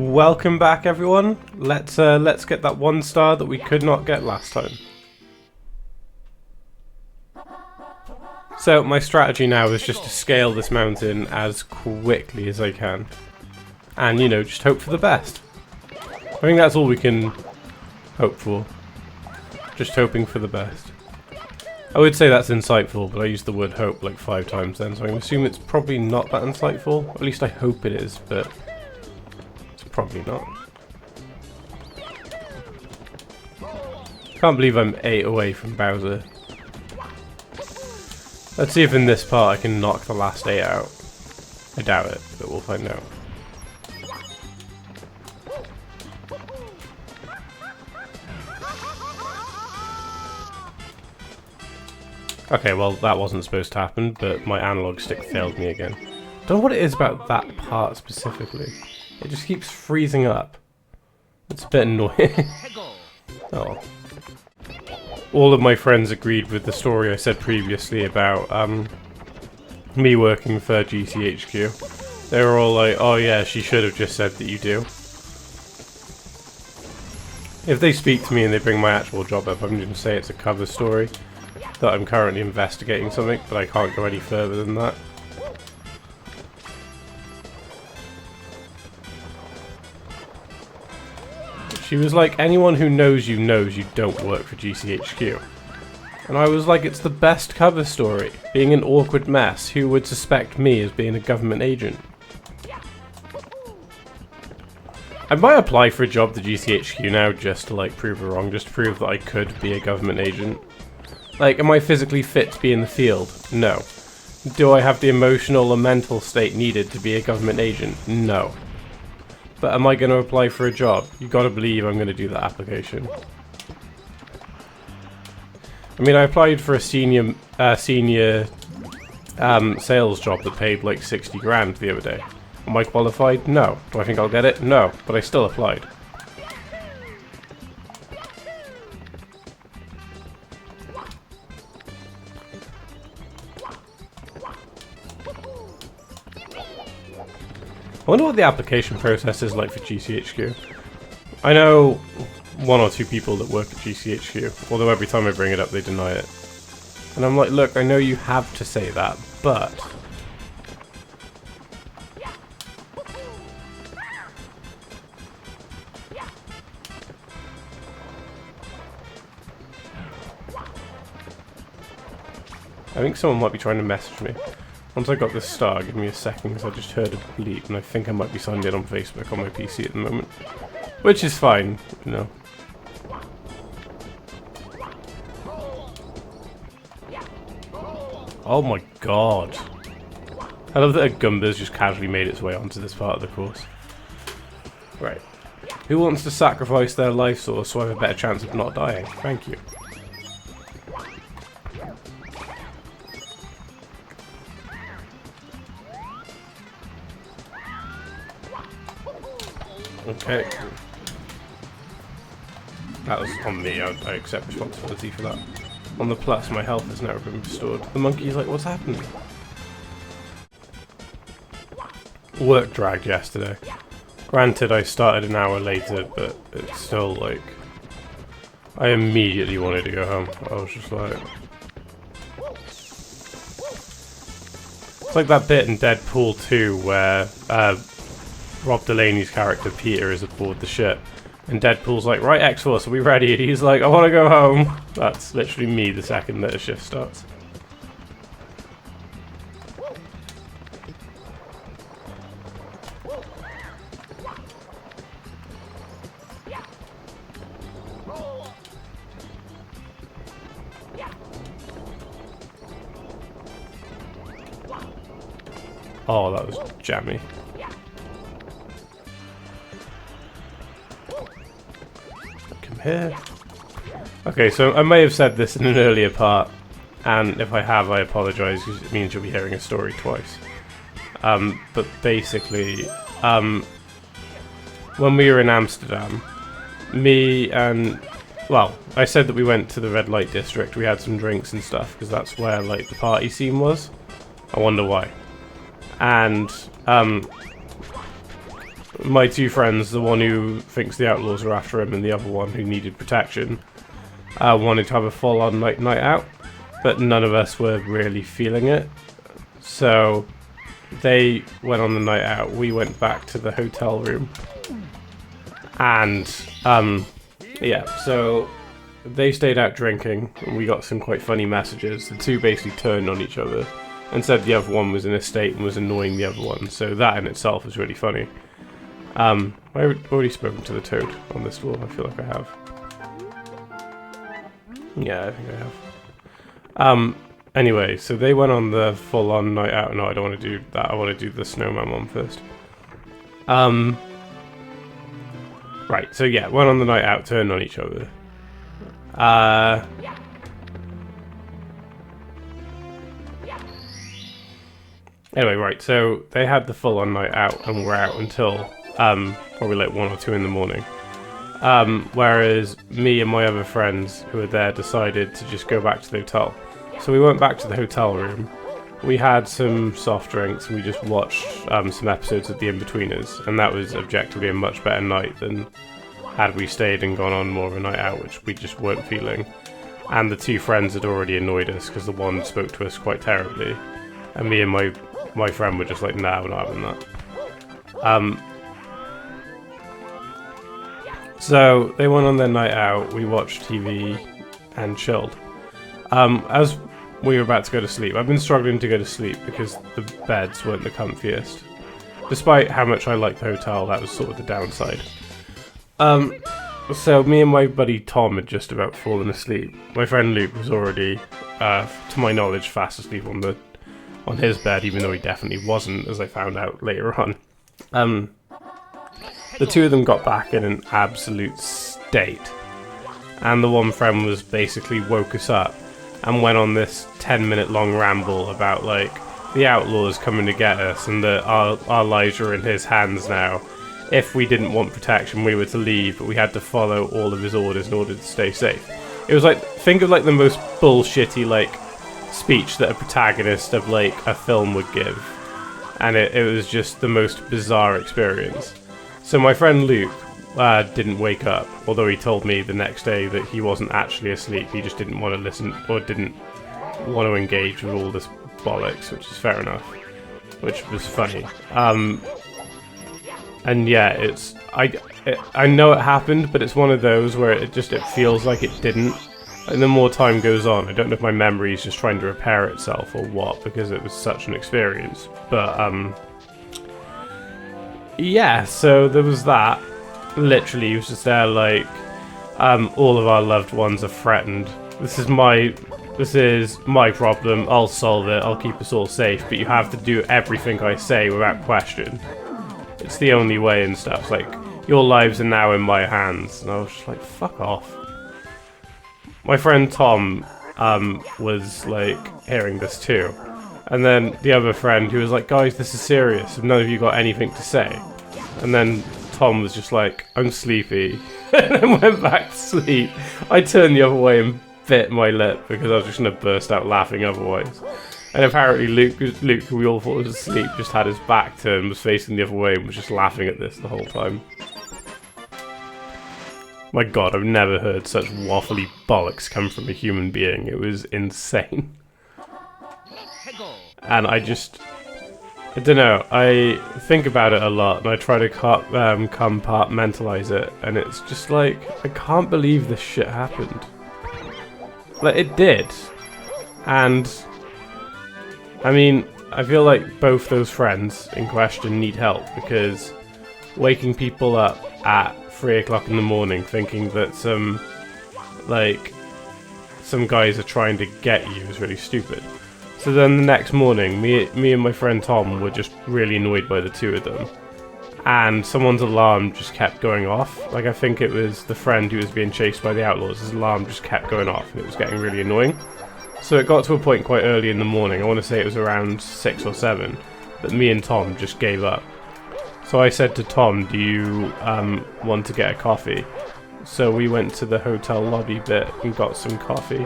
Welcome back, everyone. Let's get that 1 star that we could not get last time. So my strategy now is just to scale this mountain as quickly as I can, and you know, just hope for the best. I think that's all we can hope for. Just hoping for the best. I would say that's insightful, but I used the word hope like 5 times then, so I assume it's probably not that insightful. At least I hope it is, but it's probably not. Can't believe I'm 8 away from Bowser. Let's see if in this part I can knock the last 8 out. I doubt it, but we'll find out. Okay, well that wasn't supposed to happen, but my analog stick failed me again. Don't know what it is about that part specifically. It just keeps freezing up. It's a bit annoying. Oh. All of my friends agreed with the story I said previously about me working for GCHQ. They were all like, oh yeah, she should have just said that you do. If they speak to me and they bring my actual job up, I'm going to say it's a cover story. That I'm currently investigating something, but I can't go any further than that. She was like, anyone who knows you knows you don't work for GCHQ. And I was like, it's the best cover story. Being an awkward mess, who would suspect me as being a government agent? I might apply for a job to GCHQ now just to like prove her wrong, just to prove that I could be a government agent. Like, am I physically fit to be in the field? No. Do I have the emotional or mental state needed to be a government agent? No. But am I going to apply for a job? You gotta believe I'm going to do that application. I mean, I applied for a senior sales job that paid like 60 grand the other day. Am I qualified? No. Do I think I'll get it? No. But I still applied. I wonder what the application process is like for GCHQ. I know 1 or 2 people that work at GCHQ, although every time I bring it up they deny it. And I'm like, look, I know you have to say that, but... I think someone might be trying to message me. Once I got this star, give me a second, because I just heard a bleep, and I think I might be signed in on Facebook on my PC at the moment. Which is fine, you know. Oh my god. I love that a Goomba's just casually made its way onto this part of the course. Right. Who wants to sacrifice their life source so I have a better chance of not dying? Thank you. Okay. That was on me, I accept responsibility for that. On the plus, my health has now been restored. The monkey's like, what's happening? Work dragged yesterday. Granted, I started an hour later, but it's still like... I immediately wanted to go home. I was just like... It's like that bit in Deadpool 2 where Rob Delaney's character Peter is aboard the ship, and Deadpool's like, right, X-Force, are we ready? And he's like, I want to go home. That's literally me the second that a shift starts. Oh, that was jammy. Here. Okay, so I may have said this in an earlier part, and if I have, I apologise, because it means you'll be hearing a story twice. But basically, when we were in Amsterdam, me and... Well, I said that we went to the red light district, we had some drinks and stuff, because that's where, like, the party scene was. I wonder why. And, my two friends, the one who thinks the outlaws are after him and the other one who needed protection, wanted to have a full-on night out, but none of us were really feeling it. So they went on the night out. We went back to the hotel room, and yeah, so they stayed out drinking, and we got some quite funny messages. The two basically turned on each other and said the other one was in a state and was annoying the other one. So that in itself was really funny. I've already spoken to the toad on this floor. I feel like I have. Yeah, I think I have. Anyway, so they went on the full-on night out. No, I don't want to do that. I want to do the snowman one first. Right, so yeah, went on the night out, turned on each other. Anyway, right, so they had the full-on night out and were out until probably like 1 or 2 in the morning. Whereas me and my other friends who were there decided to just go back to the hotel. So we went back to the hotel room. We had some soft drinks and we just watched some episodes of The In-Betweeners, and that was objectively a much better night than had we stayed and gone on more of a night out, which we just weren't feeling. And the two friends had already annoyed us because the one spoke to us quite terribly, and me and my friend were just like, nah, we're not having that. So they went on their night out, we watched TV and chilled. As we were about to go to sleep, I've been struggling to go to sleep because the beds weren't the comfiest. Despite how much I liked the hotel, that was sort of the downside. So me and my buddy Tom had just about fallen asleep. My friend Luke was already, to my knowledge, fast asleep on his bed, even though he definitely wasn't, as I found out later on. The two of them got back in an absolute state, and the one friend was basically woke us up and went on this 10-minute long ramble about like the outlaws coming to get us and that our lives are in his hands now. If we didn't want protection, we were to leave, but we had to follow all of his orders in order to stay safe. It was like, think of like the most bullshitty like speech that a protagonist of like a film would give, and it was just the most bizarre experience. So my friend Luke didn't wake up, although he told me the next day that he wasn't actually asleep, he just didn't want to listen or didn't want to engage with all this bollocks, which is fair enough, which was funny. And yeah, I know it happened, but it's one of those where it feels like it didn't. And the more time goes on, I don't know if my memory is just trying to repair itself or what, because it was such an experience. But yeah, so there was that. Literally, he was just there like, all of our loved ones are threatened. This is my problem. I'll solve it. I'll keep us all safe. But you have to do everything I say without question. It's the only way and stuff. It's like, your lives are now in my hands. And I was just like, fuck off. My friend Tom was like hearing this too. And then the other friend who was like, guys, this is serious. Have none of you got anything to say? And then Tom was just like, I'm sleepy. And then went back to sleep. I turned the other way and bit my lip because I was just going to burst out laughing otherwise. And apparently Luke, who we all thought was asleep, just had his back turned, was facing the other way and was just laughing at this the whole time. My god, I've never heard such waffly bollocks come from a human being. It was insane. And I don't know, I think about it a lot and I try to compartmentalize it, and it's just like, I can't believe this shit happened. Like, it did. And I mean, I feel like both those friends in question need help, because waking people up at 3 o'clock in the morning thinking that some guys are trying to get you is really stupid. So then the next morning, me and my friend Tom were just really annoyed by the two of them. And someone's alarm just kept going off. Like, I think it was the friend who was being chased by the outlaws. His alarm just kept going off and it was getting really annoying. So it got to a point quite early in the morning, I want to say it was around 6 or 7, that me and Tom just gave up. So I said to Tom, do you want to get a coffee? So we went to the hotel lobby bit and got some coffee.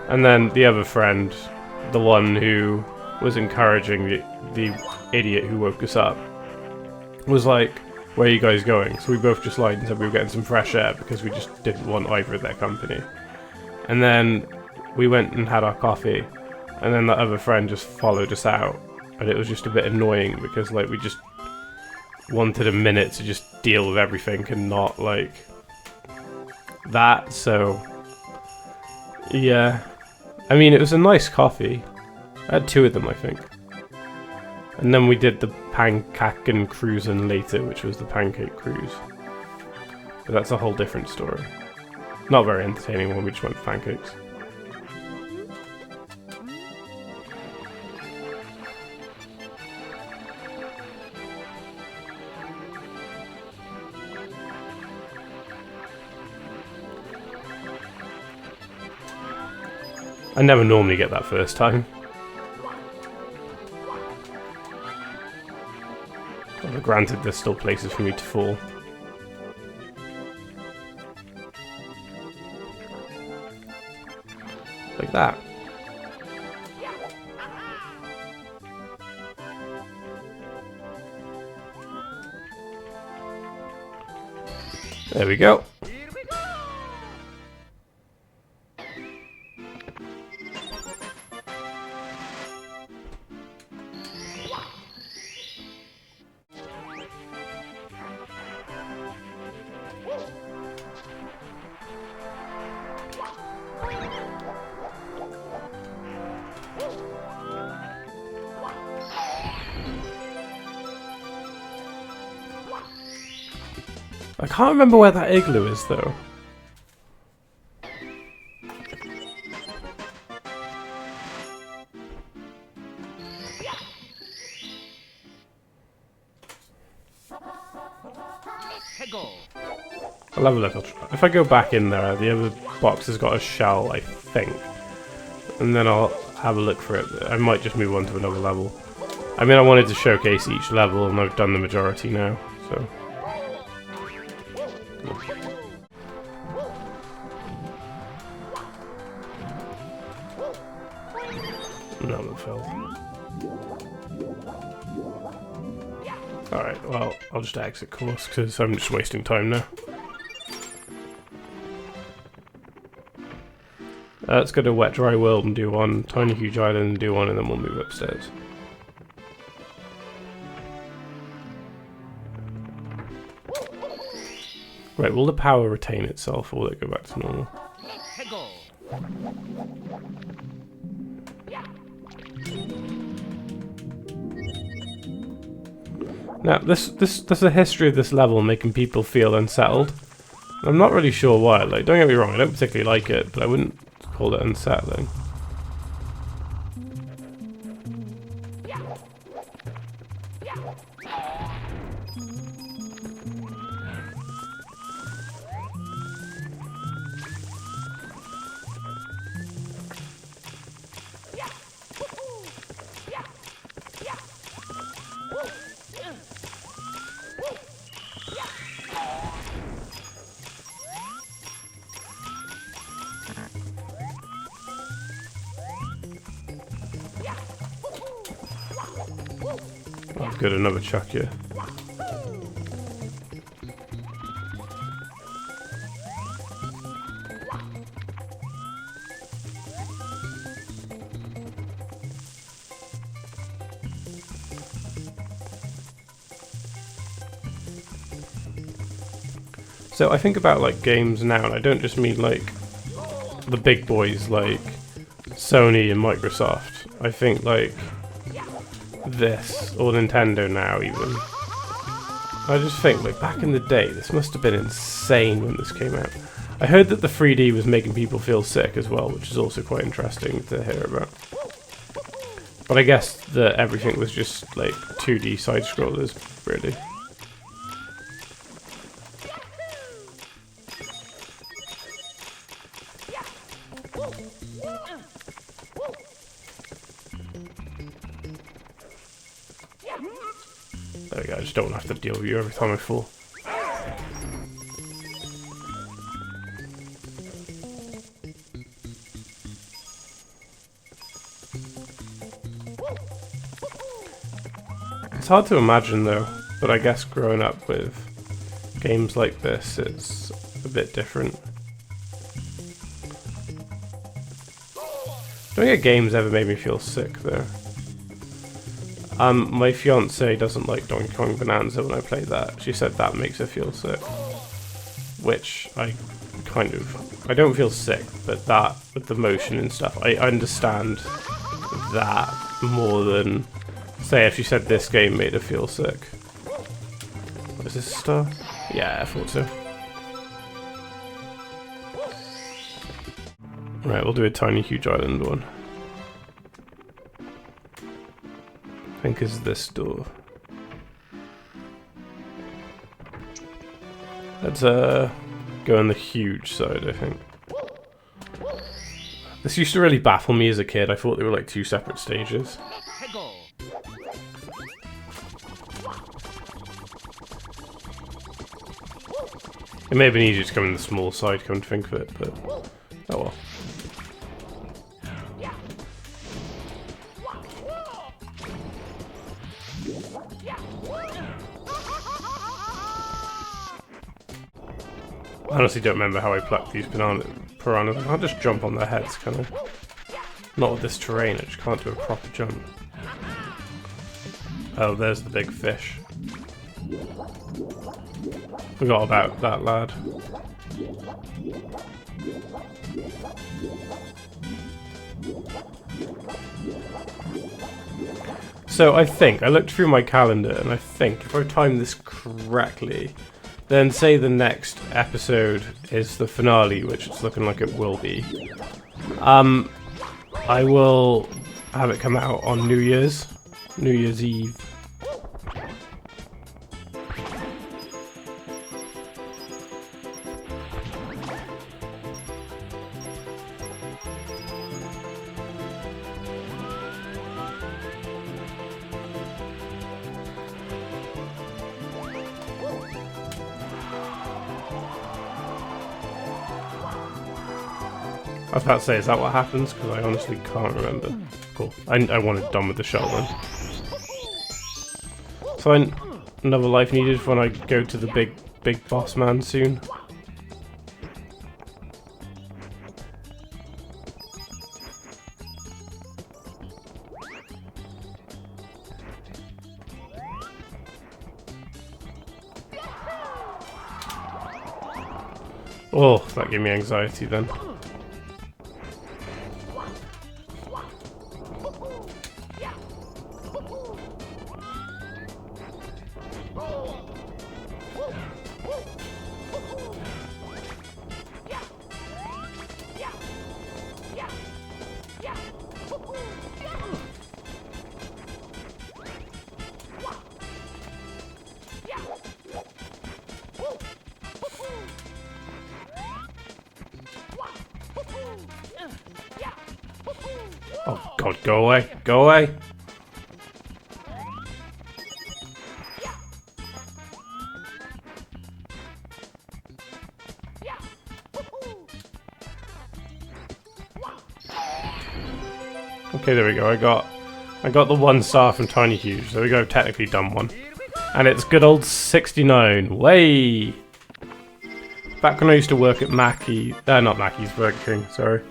And then the other friend, the one who was encouraging the idiot who woke us up, was like, "Where are you guys going?" So we both just lied and said we were getting some fresh air because we just didn't want either of their company. And then we went and had our coffee, and then that other friend just followed us out, and it was just a bit annoying because like we just wanted a minute to just deal with everything and not like that. So yeah, I mean, it was a nice coffee. I had 2 of them, I think. And then we did the Pancaken cruising later, which was the pancake cruise. But that's a whole different story. Not very entertaining one, we just went for pancakes. I never normally get that first time. But granted, there's still places for me to fall. Like that. There we go. I can't remember where that igloo is, though. I'll have a look. If I go back in there, the other box has got a shell, I think. And then I'll have a look for it. I might just move on to another level. I mean, I wanted to showcase each level, and I've done the majority now, so... No, that failed. Alright, well, I'll just exit course, because I'm just wasting time now. Let's go to Wet Dry World and do one, Tiny Huge Island and do one, and then we'll move upstairs. Right, will the power retain itself, or will it go back to normal? Now, there's a history of this level making people feel unsettled. I'm not really sure why. Like, don't get me wrong, I don't particularly like it, but I wouldn't call it unsettling. Oh, good, another chuck here. So I think about like games now, and I don't just mean like the big boys like Sony and Microsoft. I think like this, or Nintendo now even. I just think like back in the day, this must have been insane when this came out. I heard that the 3D was making people feel sick as well, which is also quite interesting to hear about. But I guess that everything was just like 2D side-scrollers, really. There we go, I just don't have to deal with you every time I fall. It's hard to imagine though, but I guess growing up with games like this, it's a bit different. I don't think games ever made me feel sick though. My fiance doesn't like Donkey Kong Bonanza when I play that. She said that makes her feel sick. Which I don't feel sick, but that with the motion and stuff, I understand that more than, say, if she said this game made her feel sick. What is this star? Yeah, I thought so. Right, we'll do a tiny huge island one. I think is this door. Let's go on the huge side, I think. This used to really baffle me as a kid. I thought they were like two separate stages. It may have been easier to come in the small side, come to think of it, but oh well. I honestly don't remember how I plucked these piranhas. I can't just jump on their heads, can I? Not with this terrain, I just can't do a proper jump. Oh, there's the big fish. Forgot about that lad. So I think, I looked through my calendar and I think if I time this correctly, then say the next episode is the finale, which it's looking like it will be. I will have it come out on New Year's Eve. I was about to say, is that what happens? Because I honestly can't remember. Cool. I wanted done with the shell then. So another life needed when I go to the big boss man soon. Oh, that gave me anxiety then. Oh god, go away, go away! Okay, there we go, I got the 1 star from Tiny Huge. There we go, I've technically done one. And it's good old 69, way! Back when I used to work at not Mackey's, Burger King, sorry.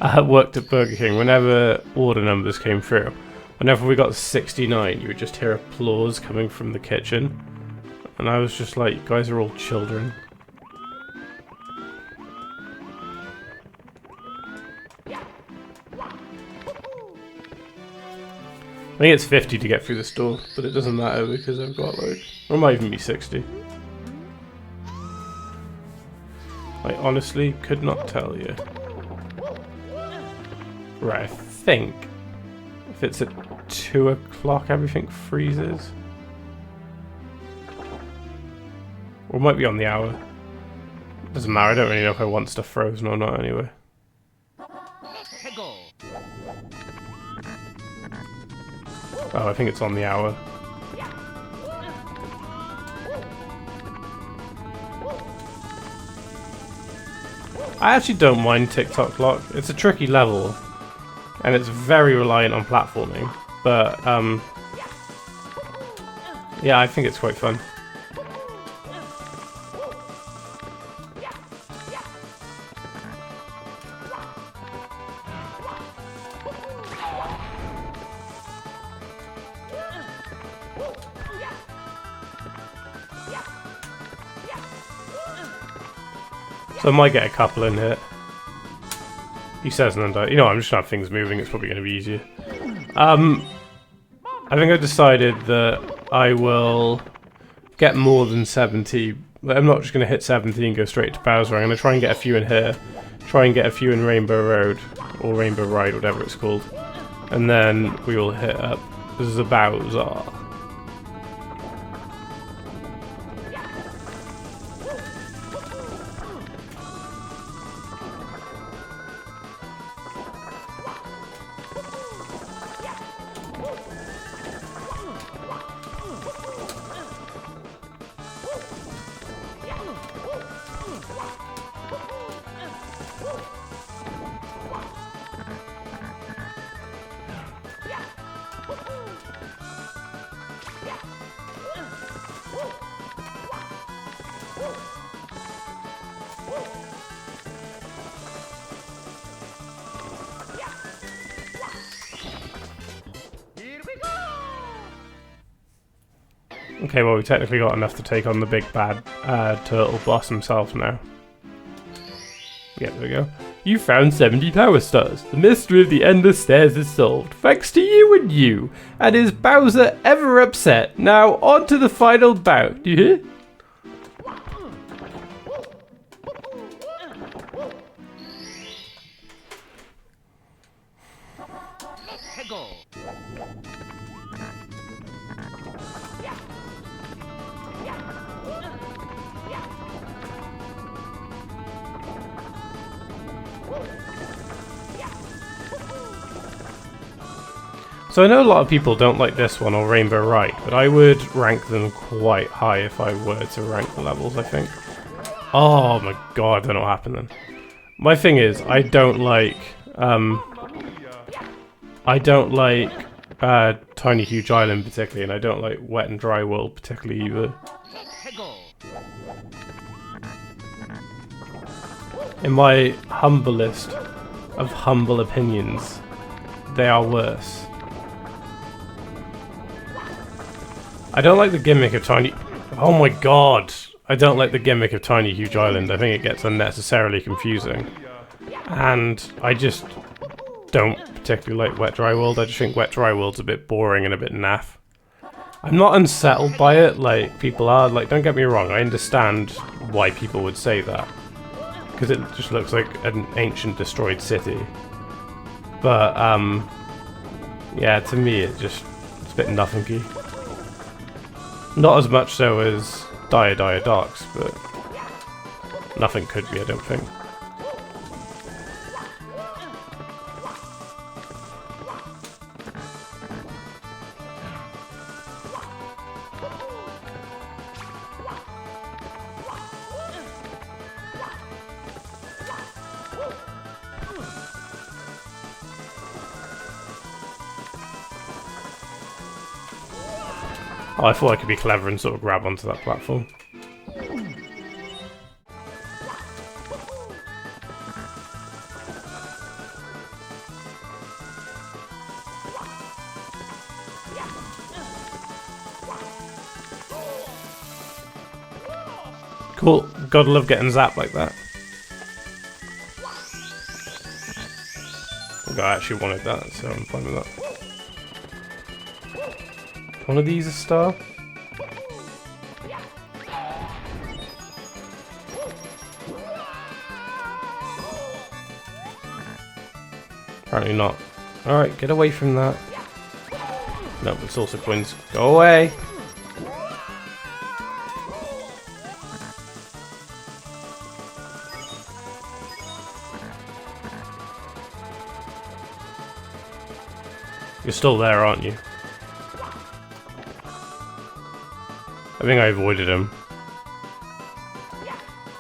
I worked at Burger King. Whenever order numbers came through, whenever we got 69, you would just hear applause coming from the kitchen. And I was just like, you guys are all children. I think it's 50 to get through this door, but it doesn't matter because I've got like, or it might even be 60. I honestly could not tell you. Right, I think if it's at 2 o'clock everything freezes. Or it might be on the hour. Doesn't matter, I don't really know if I want stuff frozen or not anyway. Oh, I think it's on the hour. I actually don't mind TikTok Clock. It's a tricky level. And it's very reliant on platforming, but Yeah, I think it's quite fun. So I might get a couple in here. He says, and then, you know, I'm just gonna have things moving. It's probably gonna be easier. I think I decided that I will get more than 70. I'm not just gonna hit 70 and go straight to Bowser. I'm gonna try and get a few in here. Try and get a few in Rainbow Road or Rainbow Ride, whatever it's called, and then we will hit up the Bowser. Okay, well, we technically got enough to take on the big bad turtle boss himself now. Yeah, there we go. You found 70 power stars. The mystery of the endless stairs is solved, thanks to you and you. And is Bowser ever upset? Now, on to the final bout. Do you hear? So I know a lot of people don't like this one or Rainbow Ride, but I would rank them quite high if I were to rank the levels, I think. Oh my god, I don't know what happened then. My thing is, I don't like Tiny Huge Island particularly, and I don't like Wet and Dry World particularly either. In my humblest of humble opinions, they are worse. I don't like the gimmick of Tiny... Oh my god! I don't like the gimmick of Tiny Huge Island. I think it gets unnecessarily confusing. And I just don't particularly like Wet Dry World. I just think Wet Dry World's a bit boring and a bit naff. I'm not unsettled by it like people are. Like, don't get me wrong, I understand why people would say that. Because it just looks like an ancient destroyed city. But, yeah, to me it's a bit nothingy. Not as much so as Dire Docks, but nothing could be, I don't think. Oh, I thought I could be clever and sort of grab onto that platform. Cool. Gotta love getting zapped like that. I think I actually wanted that, so I'm fine with that. One of these a star? Apparently not. Alright, get away from that. No, it's also coins. Go away! You're still there, aren't you? I think I avoided him.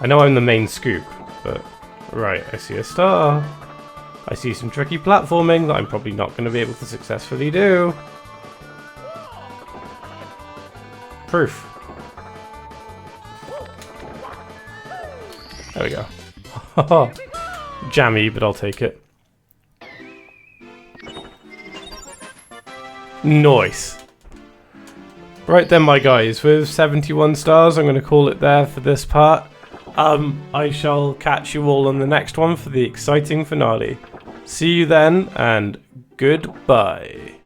I know I'm the main scoop, but... Right, I see a star. I see some tricky platforming that I'm probably not going to be able to successfully do. proof. There we go. Jammy, but I'll take it. Nice. Right then, my guys, with 71 stars, I'm going to call it there for this part. I shall catch you all on the next one for the exciting finale. See you then, and goodbye.